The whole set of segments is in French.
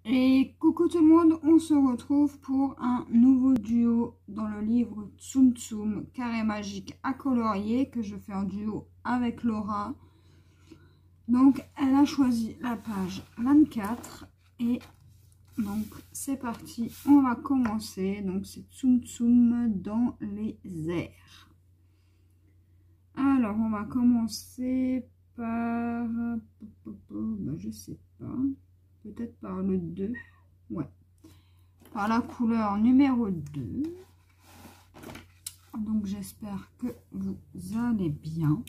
Et coucou tout le monde, on se retrouve pour un nouveau duo dans le livre Tsum Tsum, carré magique à colorier, que je fais en duo avec Laura. Donc elle a choisi la page 24 et donc c'est parti, on va commencer. Donc c'est Tsum Tsum dans les airs. Alors on va commencer par, je sais pas, peut-être par le 2, ouais, par la couleur numéro 2. Donc j'espère que vous allez bien.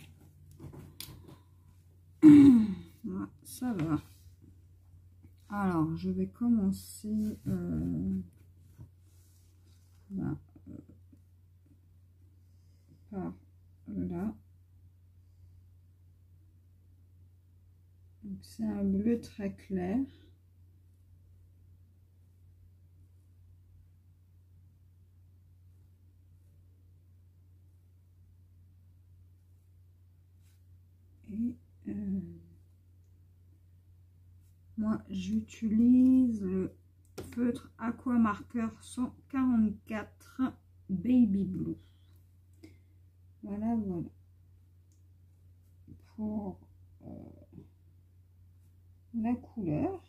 Voilà, ça va. Alors je vais commencer par là. C'est un bleu très clair. Et moi j'utilise le feutre Aqua Marker 144 Baby Blue. Voilà, voilà. Pour la couleur.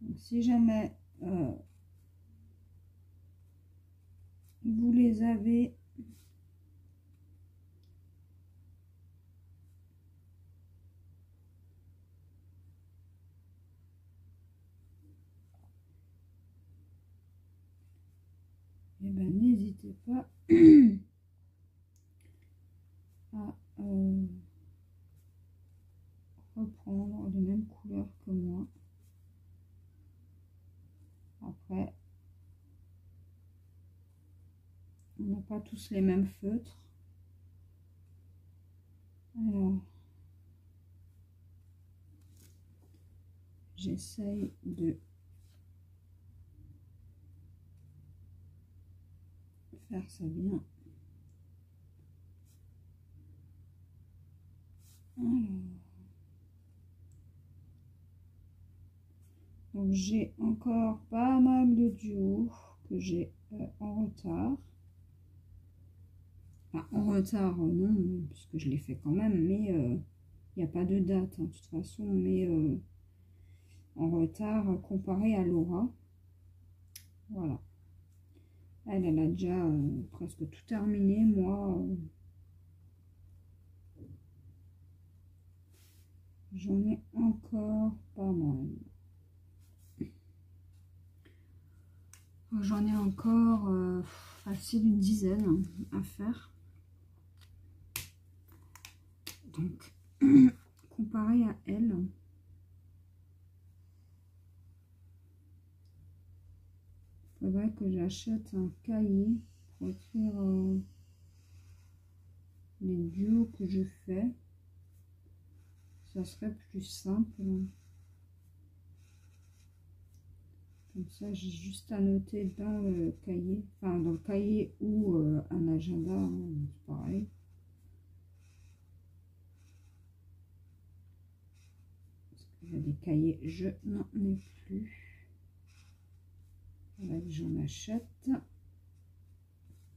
Donc, si jamais vous les avez et ben n'hésitez pas à reprendre les mêmes couleurs que moi. Après, on n'a pas tous les mêmes feutres. Alors, j'essaye de faire ça bien. Alors, donc j'ai encore pas mal de duos que j'ai en retard. Enfin, en retard, non, puisque je l'ai fait quand même, mais il n'y a pas de date, hein, de toute façon, mais en retard comparé à Laura. Voilà. Elle a déjà presque tout terminé. Moi, j'en ai encore pas mal. J'en ai encore facile une dizaine à faire. Donc, comparé à elle, il faudrait que j'achète un cahier pour écrire les duos que je fais. Ça serait plus simple. Comme ça, j'ai juste à noter dans le cahier, enfin dans le cahier ou un agenda, hein, c'est pareil. Parce que j'ai des cahiers, je n'en ai plus. Voilà que j'en achète.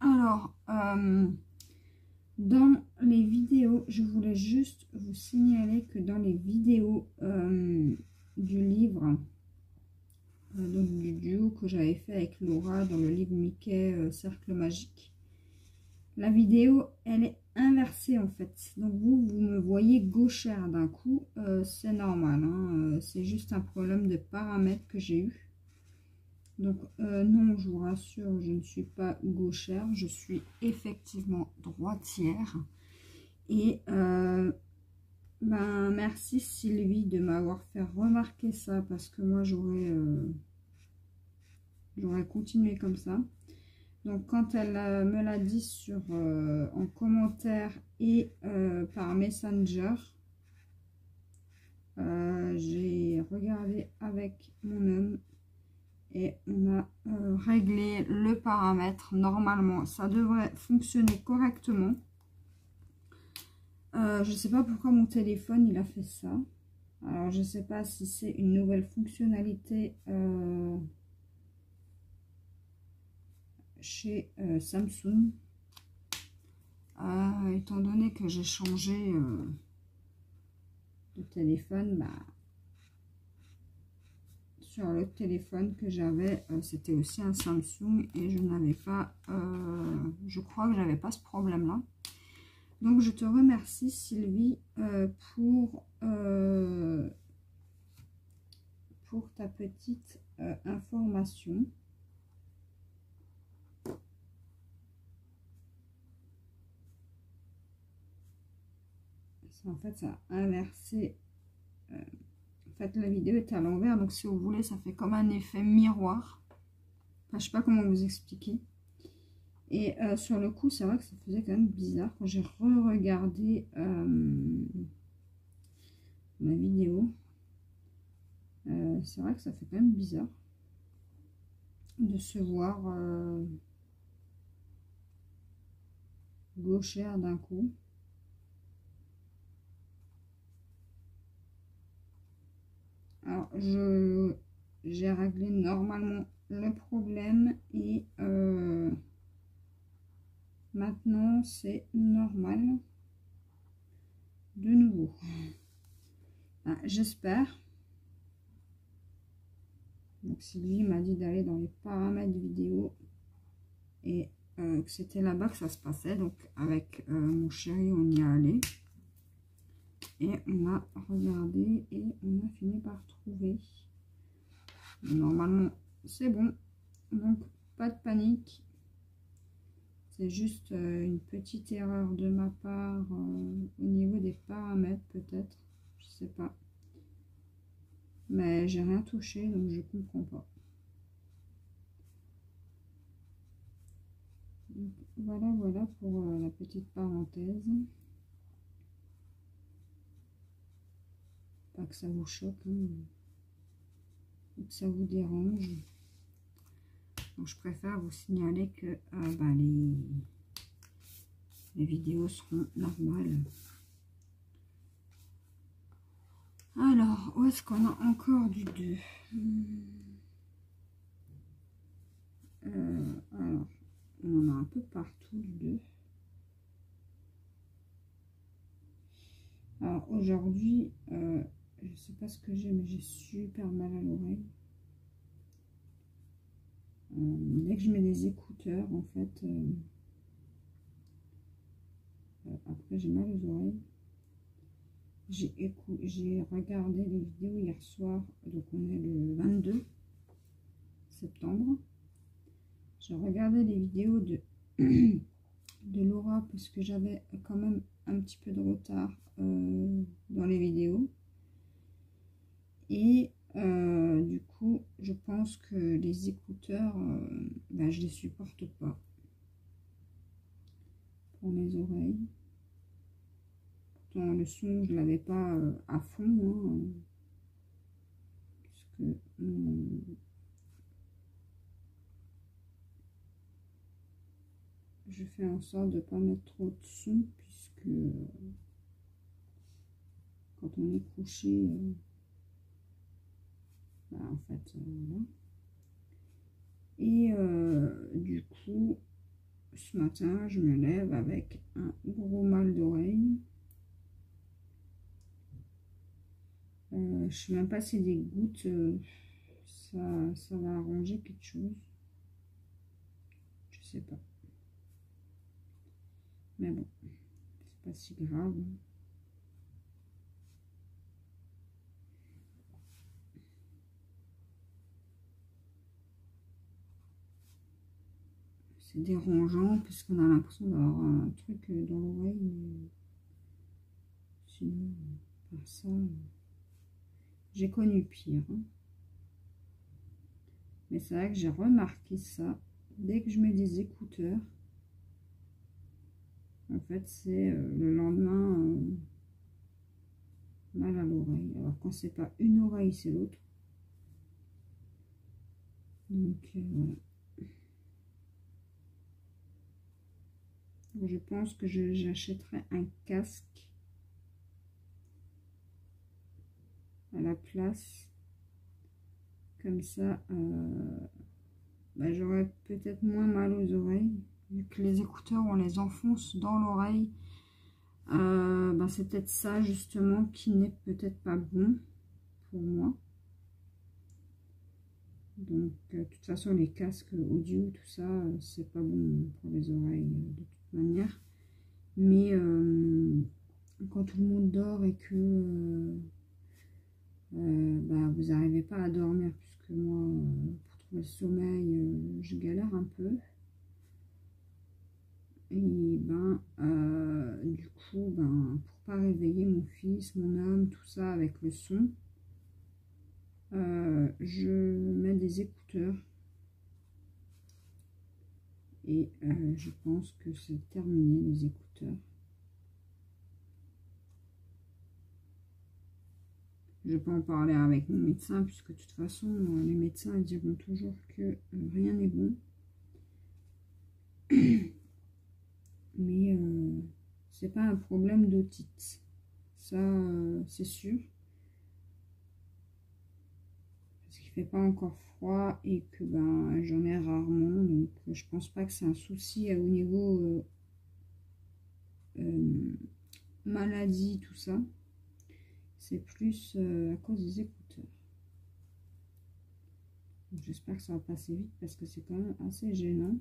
Alors, dans les vidéos, je voulais juste vous signaler que dans les vidéos du livre, donc du duo que j'avais fait avec Laura dans le livre Mickey Cercle Magique, la vidéo elle est inversée en fait. Donc vous me voyez gauchère d'un coup, c'est normal, hein, c'est juste un problème de paramètres que j'ai eu. Donc non, je vous rassure, je ne suis pas gauchère, je suis effectivement droitière. Et ben merci Sylvie de m'avoir fait remarquer ça, parce que moi j'aurais continué comme ça. Donc quand elle me l'a dit sur en commentaire et par Messenger, j'ai regardé avec mon homme et on a réglé le paramètre. Normalement ça devrait fonctionner correctement. Je sais pas pourquoi mon téléphone il a fait ça. Alors, je ne sais pas si c'est une nouvelle fonctionnalité chez Samsung. Étant donné que j'ai changé de téléphone, bah, sur le téléphone que j'avais, c'était aussi un Samsung et je n'avais pas, je crois que j'avais pas ce problème-là. Donc, je te remercie, Sylvie, pour ta petite information. En fait, ça a inversé. En fait, la vidéo est à l'envers, donc si vous voulez, ça fait comme un effet miroir. Enfin, je sais pas comment vous expliquer. Et sur le coup, c'est vrai que ça faisait quand même bizarre quand j'ai re-regardé ma vidéo. C'est vrai que ça fait quand même bizarre de se voir gauchère d'un coup. Alors, j'ai réglé normalement le problème et maintenant c'est normal de nouveau. J'espère. Donc Sylvie m'a dit d'aller dans les paramètres vidéo et que c'était là-bas que ça se passait. Donc avec mon chéri, on y est allé. Et on a regardé et on a fini par trouver. Normalement, c'est bon. Donc, pas de panique. C'est juste une petite erreur de ma part au niveau des paramètres, peut-être. Je sais pas. Mais j'ai rien touché, donc je comprends pas. Donc, voilà pour la petite parenthèse. Pas que ça vous choque, hein, ou que ça vous dérange. Donc, je préfère vous signaler que bah, les vidéos seront normales. Alors, où est-ce qu'on a encore du 2? Alors, on en a un peu partout du 2. Alors, aujourd'hui, je sais pas ce que j'ai, mais j'ai super mal à l'oreille. Dès que je mets des écouteurs, en fait, après j'ai mal aux oreilles. J'ai regardé les vidéos hier soir, donc on est le 22 septembre. J'ai regardé les vidéos de, de Laura parce que j'avais quand même un petit peu de retard dans les vidéos. Et du coup, je pense que les écouteurs, ben, je les supporte pas pour mes oreilles. Pourtant, le son, je l'avais pas à fond, hein, puisque je fais en sorte de ne pas mettre trop de son, puisque quand on est couché, ben, en fait, voilà. Et du coup, ce matin, je me lève avec un gros mal d'oreille. Je ne sais même pas si des gouttes, ça va arranger quelque chose. Je sais pas. Mais bon, c'est pas si grave. C'est dérangeant puisqu'on a l'impression d'avoir un truc dans l'oreille. Sinon, par ça, j'ai connu pire. Hein. Mais c'est vrai que j'ai remarqué ça. Dès que je mets des écouteurs, en fait, c'est le lendemain mal à l'oreille. Alors quand c'est pas une oreille, c'est l'autre. Donc voilà. Je pense que j'achèterai un casque à la place. Comme ça, bah, j'aurais peut-être moins mal aux oreilles. Vu que les écouteurs, on les enfonce dans l'oreille. Bah, c'est peut-être ça justement qui n'est peut-être pas bon pour moi. Donc, de toute façon, les casques audio, tout ça, c'est pas bon pour les oreilles de toute manière. Mais quand tout le monde dort et que bah, vous n'arrivez pas à dormir, puisque moi, pour trouver le sommeil, je galère un peu. Et ben, du coup, ben, pour pas réveiller mon fils, mon homme, tout ça avec le son, je mets des écouteurs. Et je pense que c'est terminé les écouteurs. Je peux en parler avec mon médecin, puisque de toute façon, les médecins diront toujours que rien n'est bon. Mais c'est pas un problème d'otite. Ça, c'est sûr. Parce qu'il fait pas encore froid et que ben, j'en ai rarement. Donc, je pense pas que c'est un souci au niveau maladie, tout ça. C'est plus à cause des écouteurs. J'espère que ça va passer vite parce que c'est quand même assez gênant.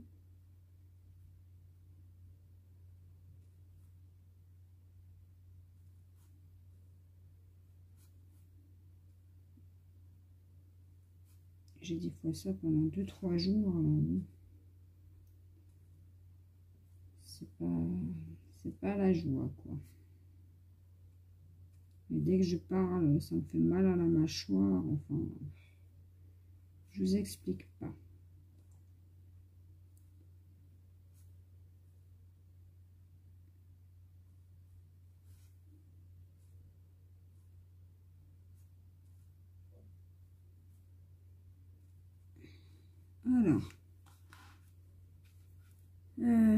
J'ai dit fois ça pendant 2-3 jours. C'est pas la joie, quoi. Et dès que je parle, ça me fait mal à la mâchoire. Enfin, je vous explique pas. Alors,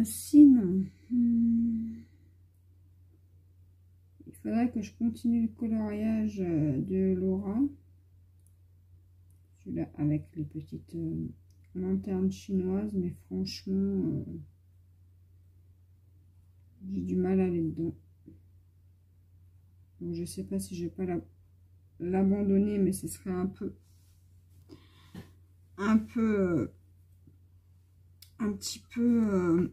sinon, il faudrait que je continue le coloriage de Laura. Celui-là avec les petites lanternes chinoises, mais franchement, j'ai du mal à aller dedans. Donc, je sais pas si je vais pas l'abandonner, mais ce serait un petit peu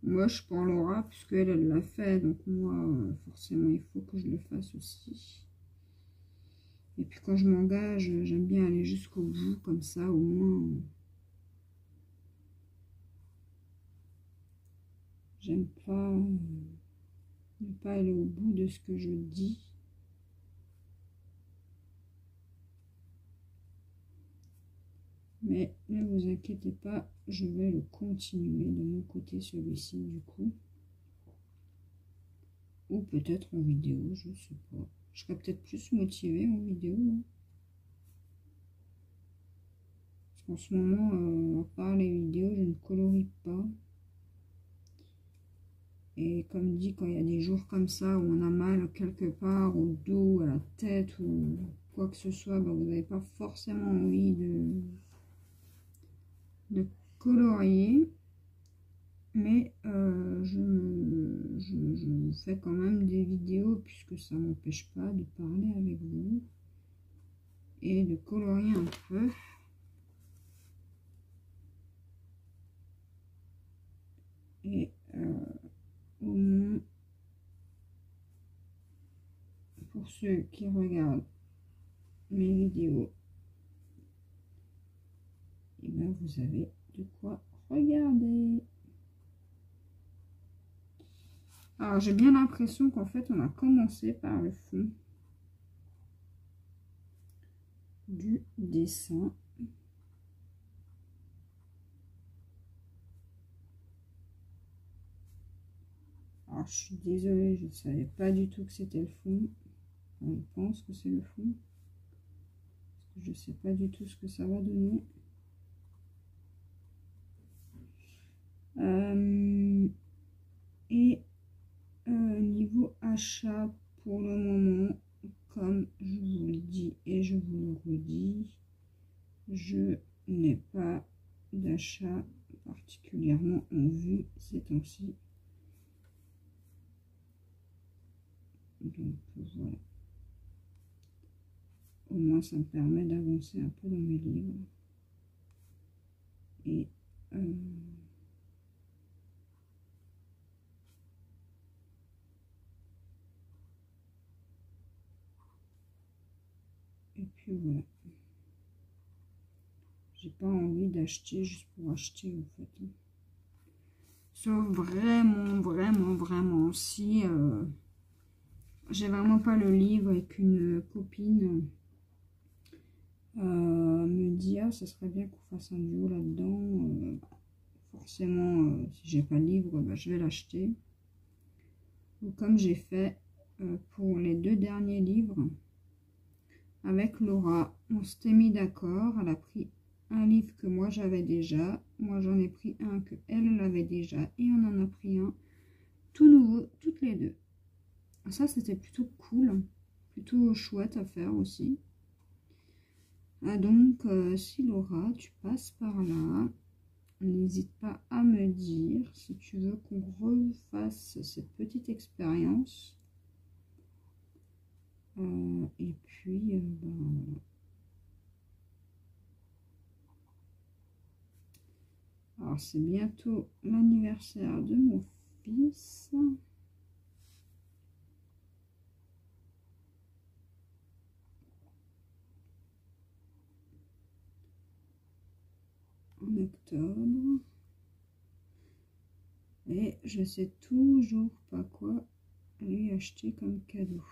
moche pour Laura, puisqu'elle elle l'a fait, donc moi forcément il faut que je le fasse aussi. Et puis quand je m'engage, j'aime bien aller jusqu'au bout, comme ça au moins j'aime pas ne pas aller au bout de ce que je dis. Mais ne vous inquiétez pas, je vais le continuer de mon côté, celui-ci du coup. Ou peut-être en vidéo, je sais pas. Je serais peut-être plus motivée en vidéo. Hein. Parce qu'en ce moment, à part les vidéos, je ne colorie pas. Et comme dit, quand il y a des jours comme ça où on a mal quelque part, au dos, à la tête ou quoi que ce soit, ben vous n'avez pas forcément envie de colorier. Mais je vous fais quand même des vidéos puisque ça ne m'empêche pas de parler avec vous et de colorier un peu. Et au moins, pour ceux qui regardent mes vidéos, et bien vous avez de quoi regarder. Alors j'ai bien l'impression qu'en fait on a commencé par le fond du dessin. Alors je suis désolée, je ne savais pas du tout que c'était le fond. On pense que c'est le fond. Parce que je ne sais pas du tout ce que ça va donner. Et niveau achat pour le moment, comme je vous le dis et je vous le redis, je n'ai pas d'achat particulièrement en vue ces temps-ci. Donc voilà. Au moins ça me permet d'avancer un peu dans mes livres. Et puis voilà. J'ai pas envie d'acheter juste pour acheter en fait. Sauf vraiment si j'ai vraiment pas le livre et qu'une copine me dit ah ça serait bien qu'on fasse un duo là-dedans. Forcément si j'ai pas le livre bah, je vais l'acheter. Comme j'ai fait pour les 2 derniers livres avec Laura, on s'était mis d'accord, elle a pris un livre que moi j'avais déjà, moi j'en ai pris un que elle avait déjà et on en a pris un tout nouveau toutes les deux. Ça c'était plutôt cool, plutôt chouette à faire aussi. Donc si Laura tu passes par là, n'hésite pas à me dire si tu veux qu'on refasse cette petite expérience. Et puis ben, alors c'est bientôt l'anniversaire de mon fils. En octobre. Et je sais toujours pas quoi lui acheter comme cadeau.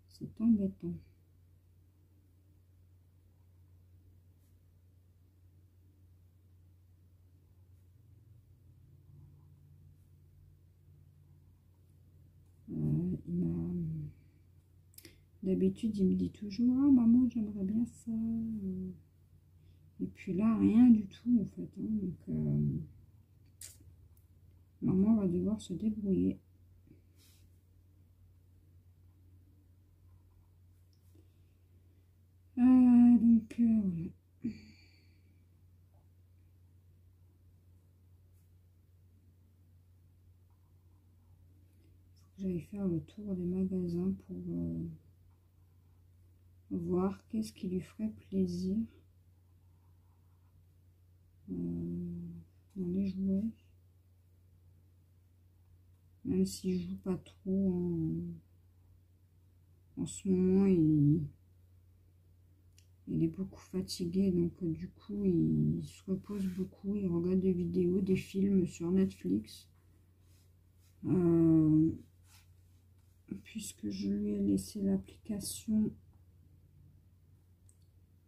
C'est embêtant. D'habitude, il me dit toujours ah maman j'aimerais bien ça. Et puis là rien du tout en fait. Donc maman va devoir se débrouiller. Donc voilà. J'allais faire le tour des magasins pour voir qu'est-ce qui lui ferait plaisir dans les jouets. Même s'il joue pas trop en ce moment, il est beaucoup fatigué, donc du coup il se repose beaucoup, il regarde des vidéos, des films sur Netflix. Puisque je lui ai laissé l'application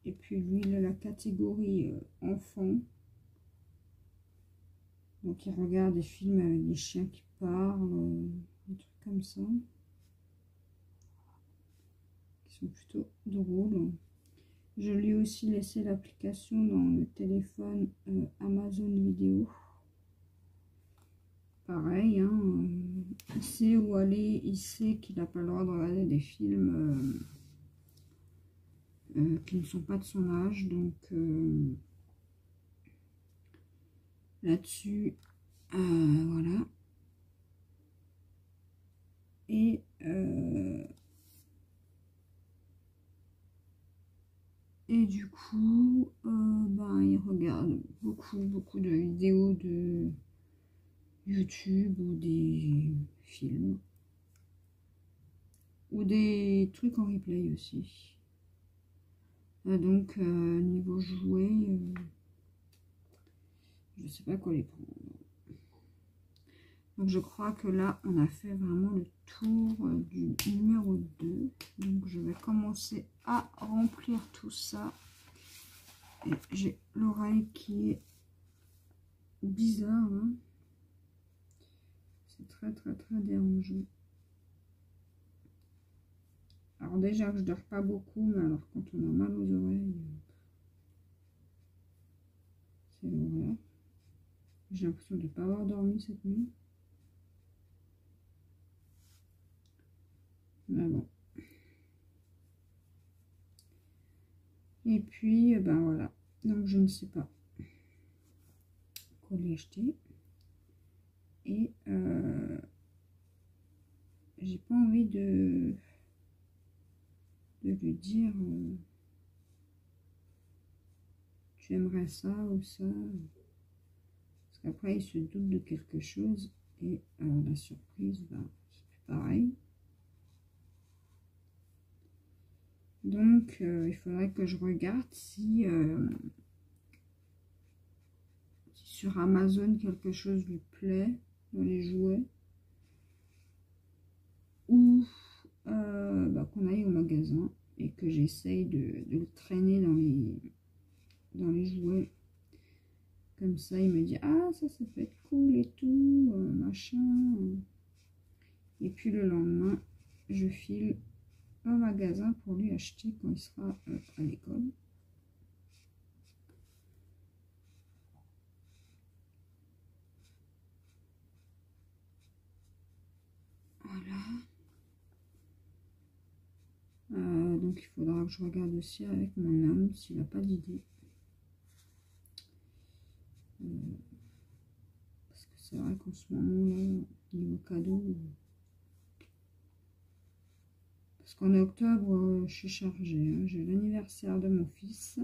et puis lui il a la catégorie enfant, donc il regarde des films avec des chiens qui parlent, des trucs comme ça qui sont plutôt drôles. Je lui ai aussi laissé l'application dans le téléphone Amazon Vidéo. Pareil, hein, il sait où aller, il sait qu'il n'a pas le droit de regarder des films qui ne sont pas de son âge. Donc là-dessus, voilà. Et du coup, ben, il regarde beaucoup de vidéos de YouTube ou des films. Ou des trucs en replay aussi. Donc, niveau jouet, je sais pas quoi les prendre. Donc, je crois que là, on a fait vraiment le tour du numéro 2. Donc, je vais commencer à remplir tout ça. Et j'ai l'oreille qui est bizarre. Hein. C'est très dérangeant. Alors déjà que je dors pas beaucoup, mais alors quand on a mal aux oreilles, c'est l'horreur. J'ai l'impression de ne pas avoir dormi cette nuit. Mais bon. Et puis, ben voilà. Donc, je ne sais pas quoi lui acheter. Et j'ai pas envie de lui dire tu aimerais ça ou ça. Parce qu'après, il se doute de quelque chose. Et la surprise, ben, c'est plus pareil. Donc, il faudrait que je regarde si sur Amazon quelque chose lui plaît dans les jouets. Ou bah, qu'on aille au magasin et que j'essaye de le traîner dans les jouets. Comme ça, il me dit, ah, ça peut être cool et tout, machin. Et puis le lendemain, je file au magasin pour lui acheter quand il sera à l'école. Voilà. Donc il faudra que je regarde aussi avec mon homme s'il n'a pas d'idée. Parce que c'est vrai qu'en ce moment-là, niveau cadeau... Parce qu'en octobre, je suis chargée. Hein. J'ai l'anniversaire de mon fils.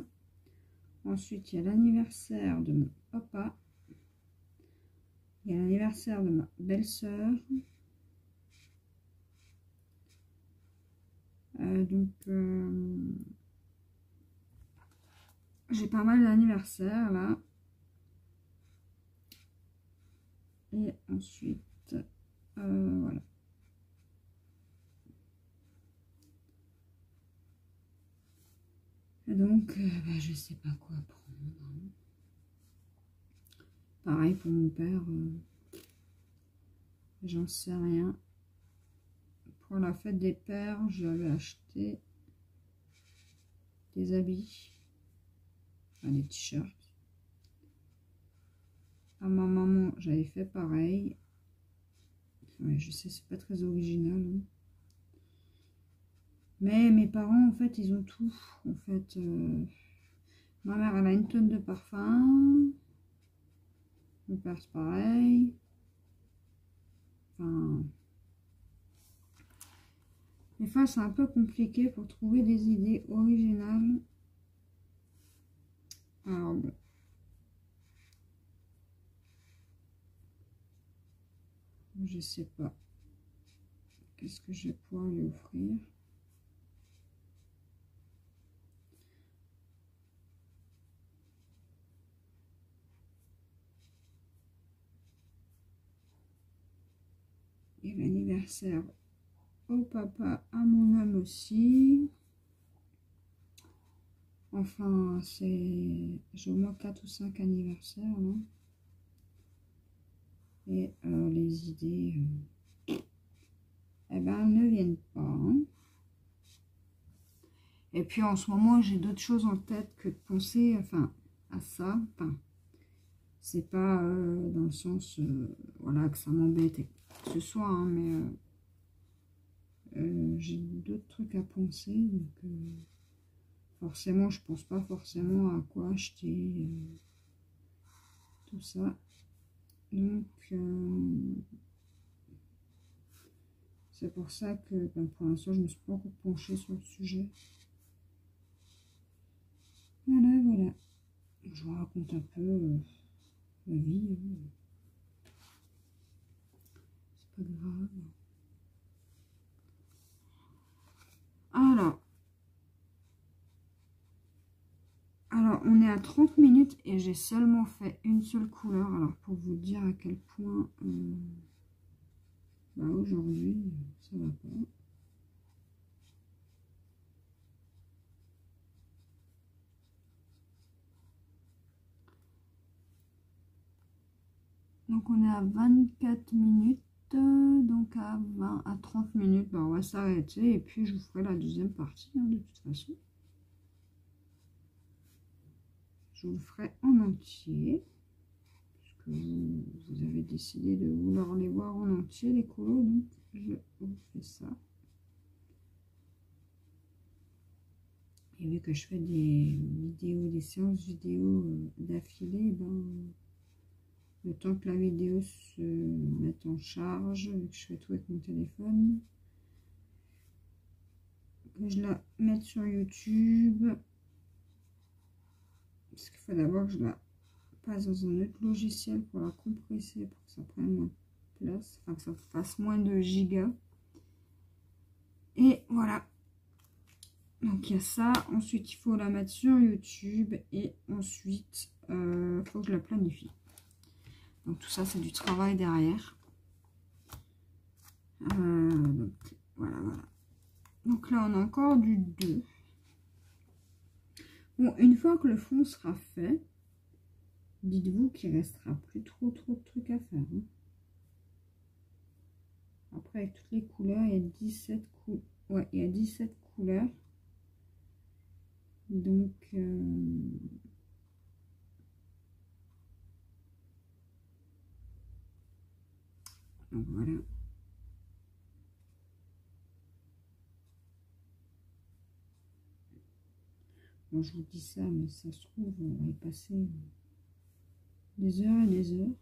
Ensuite, il y a l'anniversaire de mon papa. Il y a l'anniversaire de ma belle-sœur. Donc, j'ai pas mal d'anniversaires là. Et ensuite, voilà. Et donc, bah, je sais pas quoi prendre. Pareil pour mon père, j'en sais rien. Pour la fête des pères, j'avais acheté des habits, enfin, des t-shirts. À ma maman, j'avais fait pareil. Ouais, je sais, c'est pas très original. Hein. Mais mes parents, en fait, ils ont tout. En fait, ma mère, elle a une tonne de parfums. Mon père, c'est pareil. Enfin, des fois, c'est un peu compliqué pour trouver des idées originales. Alors bon. Je sais pas. Qu'est-ce que je vais pouvoir lui offrir? Et l'anniversaire au papa, à mon homme aussi. Enfin, j'ai au moins 4 ou 5 anniversaires, non? Et les idées, eh ben, elles ne viennent pas. Hein. Et puis en ce moment, j'ai d'autres choses en tête que de penser, enfin, à ça. Enfin, c'est pas dans le sens, voilà, que ça m'embête et que ce soit, hein, mais j'ai d'autres trucs à penser. Donc, forcément, je pense pas forcément à quoi acheter tout ça. Donc, c'est pour ça que ben, pour l'instant, je ne me suis pas encore penchée sur le sujet. Voilà, voilà. Je vous raconte un peu ma vie. Hein. C'est pas grave. Alors, on est à 30 minutes et j'ai seulement fait une seule couleur. Alors, pour vous dire à quel point bah, aujourd'hui, ça va pas. Donc, on est à 24 minutes. Donc, à 20 à 30 minutes, bah, on va s'arrêter. Et puis, je vous ferai la deuxième partie, hein, de toute façon. Je vous le ferai en entier. Puisque vous avez décidé de vouloir les voir en entier, les colos. Donc, je vous fais ça. Et vu que je fais des vidéos, des séances vidéo d'affilée, ben, le temps que la vidéo se mette en charge, vu que je fais tout avec mon téléphone, que je la mette sur YouTube, parce qu'il faut d'abord que je la passe dans un autre logiciel pour la compresser, pour que ça prenne moins de place, enfin que ça fasse moins de gigas. Et voilà. Donc il y a ça. Ensuite, il faut la mettre sur YouTube. Et ensuite, il faut que je la planifie. Donc tout ça, c'est du travail derrière. Donc voilà, voilà. Donc là, on a encore du 2. Bon, une fois que le fond sera fait, dites-vous qu'il restera plus trop de trucs à faire. Hein. Après, avec toutes les couleurs, il y a 17 couleurs. Ouais, il y a 17 couleurs. Donc, voilà. Bon, je vous dis ça, mais ça se trouve, on va y passer des heures et des heures.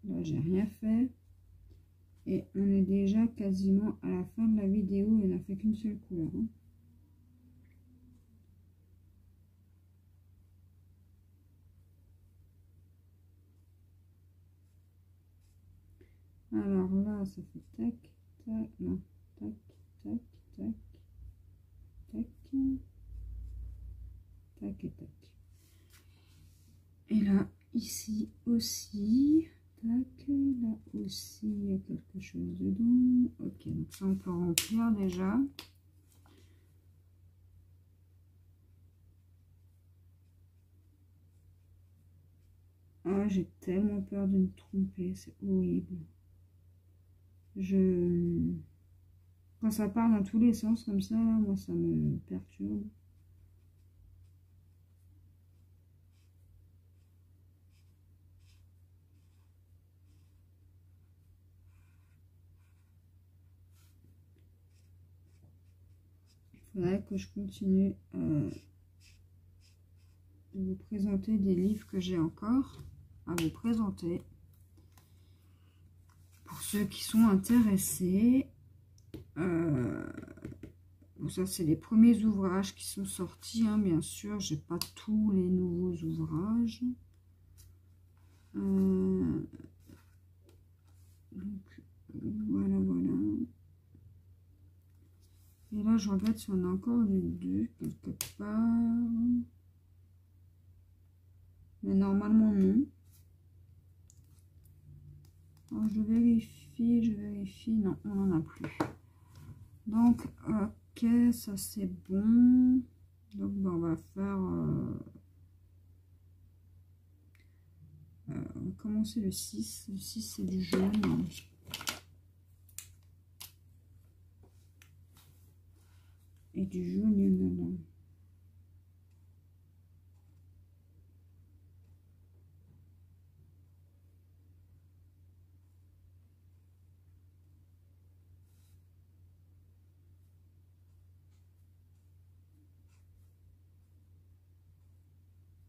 Là, j'ai rien fait. Et on est déjà quasiment à la fin de la vidéo et on n'a fait qu'une seule couleur. Hein. Alors là, ça fait tac, tac, non, tac, tac, tac, tac, tac et tac. Et là, ici aussi, tac, là aussi, il y a quelque chose dedans. Ok, donc ça, on peut remplir déjà. Ah, j'ai tellement peur de me tromper, c'est horrible. Quand ça part dans tous les sens comme ça, moi ça me perturbe. Il faudrait que je continue de vous présenter des livres que j'ai encore à vous présenter. Pour ceux qui sont intéressés. Bon, ça, c'est les premiers ouvrages qui sont sortis, hein, bien sûr. J'ai pas tous les nouveaux ouvrages. Donc, voilà, voilà. Et là, je regarde si on a encore du 2 quelque part. Mais normalement, non. Alors, je vérifie. Non, on n'en a plus. Donc, ok, ça c'est bon. Donc, ben, on va faire... on va commencer le 6. Le 6, c'est du jaune. Et du jaune, il y en a là.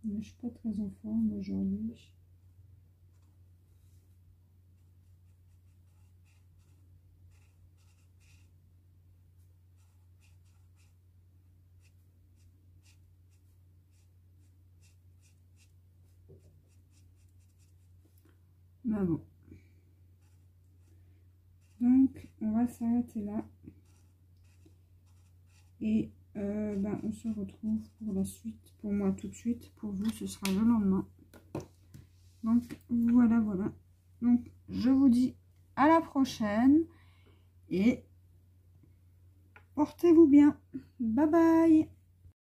Mais je suis pas très en forme aujourd'hui. Mais bon. Donc, on va s'arrêter là. Et ben, on se retrouve pour la suite. Pour moi, tout de suite. Pour vous, ce sera le lendemain. Donc, voilà, voilà. Donc, je vous dis à la prochaine. Et portez-vous bien. Bye bye.